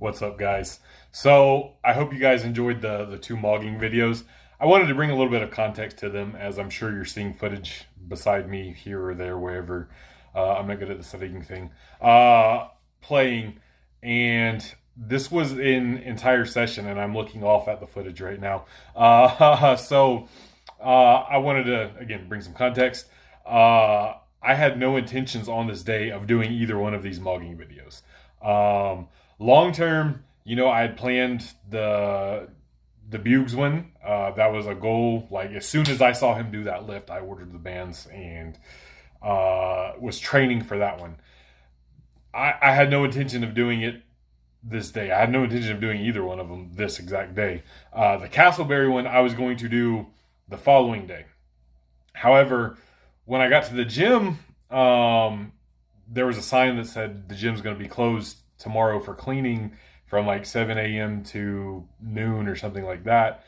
What's up, guys? So I hope you guys enjoyed the two mogging videos. I wanted to bring a little bit of context to them, as I'm sure you're seeing footage beside me here or there, wherever. I'm not good at the studying thing. Playing, and this was an entire session, and I'm looking off at the footage right now. I wanted to again bring some context. I had no intentions on this day of doing either one of these mogging videos. Long term, I had planned the Bugs one. That was a goal. Like, as soon as I saw him do that lift, I ordered the bands and was training for that one. I had no intention of doing it this day. I had no intention of doing either one of them this exact day. The Castleberry one I was going to do the following day. However, when I got to the gym, there was a sign that said the gym's going to be closed tomorrow for cleaning from like 7 a.m. to noon or something like that.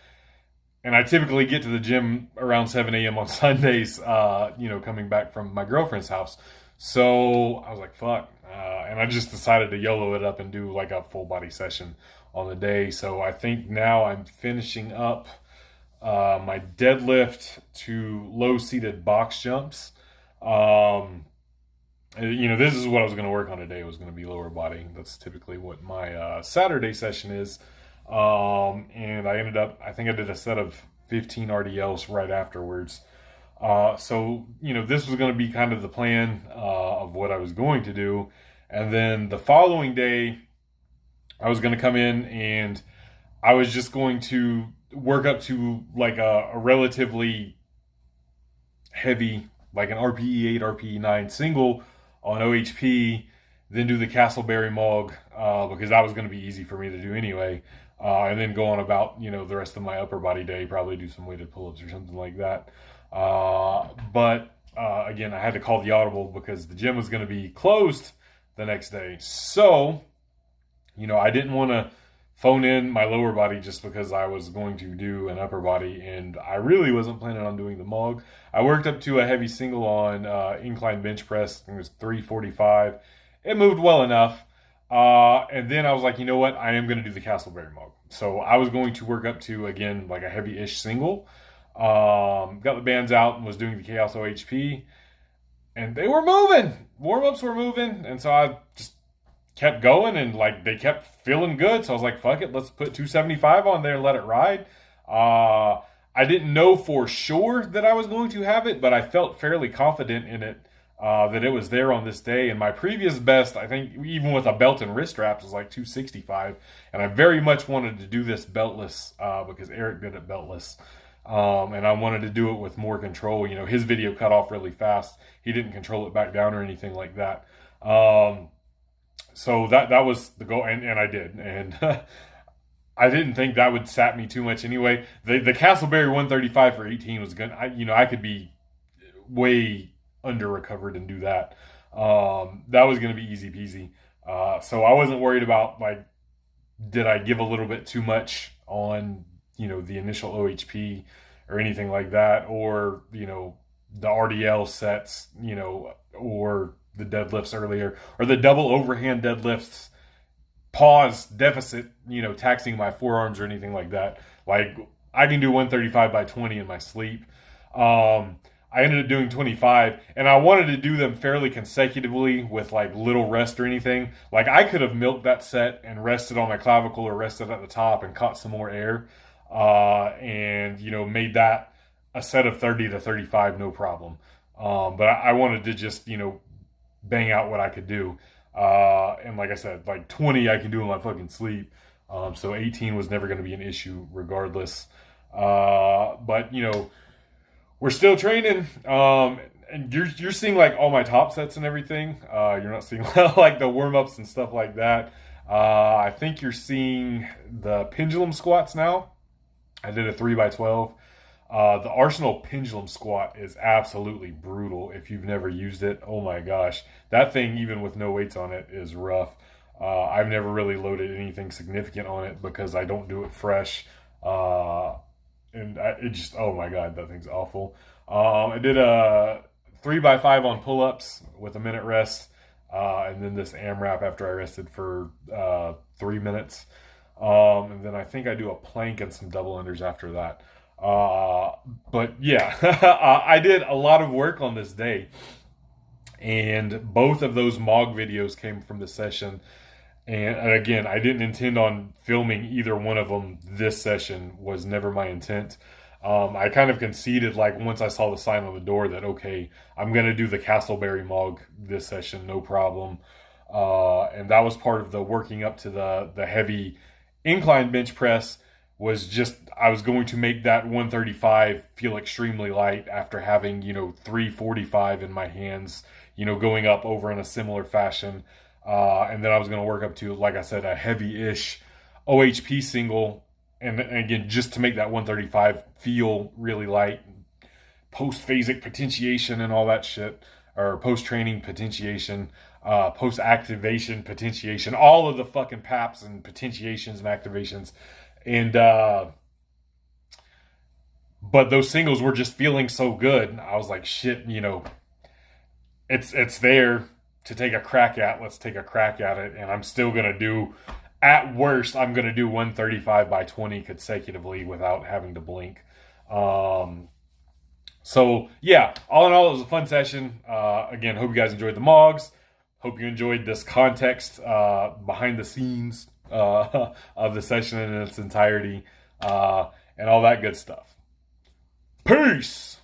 And I typically get to the gym around 7 a.m. on Sundays, coming back from my girlfriend's house. So I was like, fuck. And I just decided to YOLO it up and do like a full body session on the day. So I think now I'm finishing up my deadlift to low seated box jumps. This is what I was going to work on today. It was going to be lower body. That's typically what my Saturday session is. And I think I did a set of 15 RDLs right afterwards. This was going to be kind of the plan of what I was going to do. And then the following day, I was going to come in and I was just going to work up to like a relatively heavy, like an RPE 8, RPE 9 single on OHP, then do the Castleberry MOG, because that was going to be easy for me to do anyway. And then go on about, the rest of my upper body day, probably do some weighted pull-ups or something like that. Again, I had to call the audible because the gym was going to be closed the next day. So, I didn't want to phone in my lower body just because I was going to do an upper body, and I really wasn't planning on doing the MOG. I worked up to a heavy single on incline bench press. I think it was 345. It moved well enough. And then I was like, you know what? I am going to do the Castleberry MOG. So I was going to work up to, again, like a heavy-ish single. Got the bands out and was doing the Chaos OHP. And they were moving. Warm-ups were moving. And so I just kept going, and like they kept feeling good. So I was like, fuck it, let's put 275 on there and let it ride. I didn't know for sure that I was going to have it, but I felt fairly confident in it, that it was there on this day. And my previous best, I think, even with a belt and wrist straps, was like 265. And I very much wanted to do this beltless, because Eric did it beltless. And I wanted to do it with more control. His video cut off really fast. He didn't control it back down or anything like that. So that was the goal, and I did. And I didn't think that would sap me too much anyway. The Castleberry 135 for 18 was good. I could be way under recovered and do that. That was going to be easy peasy. So I wasn't worried about, like, did I give a little bit too much on, the initial OHP or anything like that, or, the RDL sets, or the deadlifts earlier, or the double overhand deadlifts, pause deficit, taxing my forearms or anything like that. Like, I can do 135 by 20 in my sleep. I ended up doing 25, and I wanted to do them fairly consecutively with like little rest or anything. Like, I could have milked that set and rested on my clavicle or rested at the top and caught some more air, and made that a set of 30 to 35, no problem. But I wanted to just, bang out what I could do. And like I said, like 20 I can do in my fucking sleep. So 18 was never going to be an issue regardless. But we're still training. And you're seeing like all my top sets and everything. You're not seeing like the warm-ups and stuff like that. I think you're seeing the pendulum squats now. I did a 3x12. The Arsenal pendulum squat is absolutely brutal if you've never used it. Oh my gosh. That thing, even with no weights on it, is rough. I've never really loaded anything significant on it because I don't do it fresh. Oh my God, that thing's awful. I did a 3x5 on pull-ups with a minute rest. and then this AMRAP after I rested for 3 minutes. And then I think I do a plank and some double unders after that. But yeah, I did a lot of work on this day. And both of those MOG videos came from the session. And again, I didn't intend on filming either one of them. This session was never my intent. I kind of conceded, like, once I saw the sign on the door that, okay, I'm going to do the Castleberry MOG this session, no problem. And that was part of the working up to the heavy incline bench press, was just, I was going to make that 135 feel extremely light after having, 345 in my hands, going up over in a similar fashion. And then I was going to work up to, like I said, a heavy-ish OHP single. And again, just to make that 135 feel really light. Post-phasic potentiation and all that shit. Or post-training potentiation. Post-activation potentiation. All of the fucking PAPs and potentiations and activations. And, but those singles were just feeling so good. I was like, shit, it's there to take a crack at. Let's take a crack at it. And I'm still going to do, at worst, I'm going to do 135 by 20 consecutively without having to blink. So yeah, all in all, it was a fun session. Again, hope you guys enjoyed the MOGs. Hope you enjoyed this context, behind the scenes, of the session in its entirety, and all that good stuff. Peace!